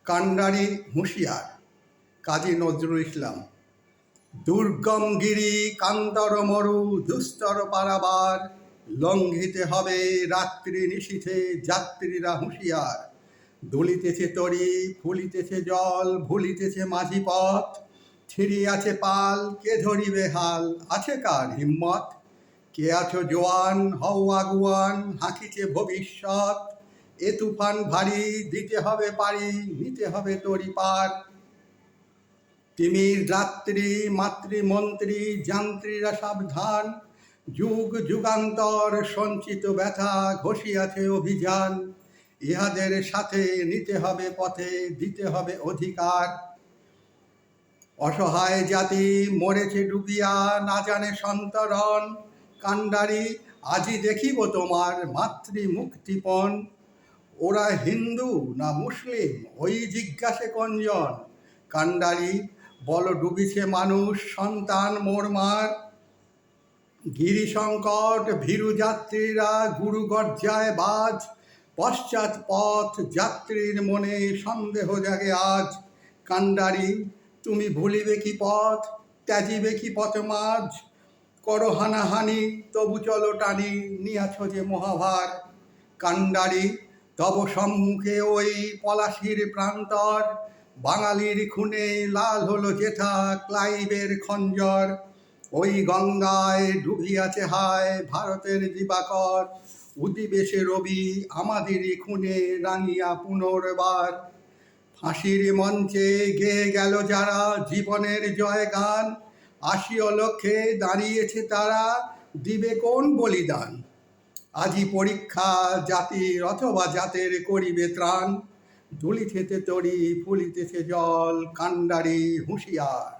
কান্ডারি হুঁশিয়ার। কাজী নজরুল ইসলাম। দুর্গম গিরি কান্তর মরু দুস্তর পারাবার, লঙ্ঘিতে হবে রাত্রি নিশীথে যাত্রীরা হুঁশিয়ার। দুলিতেছে তরি ফুলিতেছে জল ভুলিতেছে মাঝি পথ, ছিড়িয়াছে পাল কে ধরিবে হাল আছে কার হিম্মত। কে আছো জোয়ান হও আগুয়ান হাঁকিছে ভবিষ্যৎ, এ তুফান ভারী দিতে হবে পারি নিতে হবে তরি পার। তিমির রাত্রি মাতৃমন্ত্রী যান্ত্রীরা সাবধান, যুগ যুগান্তর সঞ্চিত ব্যথা ঘষিয়াছে অভিযান। ইহাদের সাথে নিতে হবে পথে দিতে হবে অধিকার। অসহায় জাতি মরেছে ডুবিয়া না জানে সন্তরণ, কান্ডারি আজি দেখিব তোমার মাতৃ মুক্তিপণ। ওরা হিন্দু না মুসলিম ওই জিজ্ঞাসে কঞ্জন, কান্ডারি বল ডুবিছে মানুষ সন্তান মোরমার। গিরি সংকট ভীরু যাত্রীরা গুরু গর্জায় বাজ, পশ্চাৎ পথ যাত্রীর মনে সন্দেহ জাগে আজ। কান্ডারি তুমি ভুলিবে কি পথ ত্যাজিবে কি পথ মাঝ, করো হানাহানি তবু চলো টানি নিয়াছ যে মহাভার। কান্ডারি তব সম্মুখে ওই পলাশির প্রান্তর, বাঙালির খুনে লাল হলো যেথা ক্লাইভের খঞ্জর। ওই গঙ্গায় ডুবিয়াছে হায় ভারতের দিবাকর, উদিবে সে রবি আমাদেরই খুনে রাঙিয়া পুনর্বার। ফাঁসির মঞ্চে গেয়ে গেল যারা জীবনের জয়গান, আশিও লক্ষ্যে দাঁড়িয়েছে তারা দিবে কোন বলিদান। আজি পরীক্ষা জাতির অথবা জাতের করিবে ত্রাণ, দুলিতেছে তরি ফুলিতেছে জল কান্ডারি হুঁশিয়ার।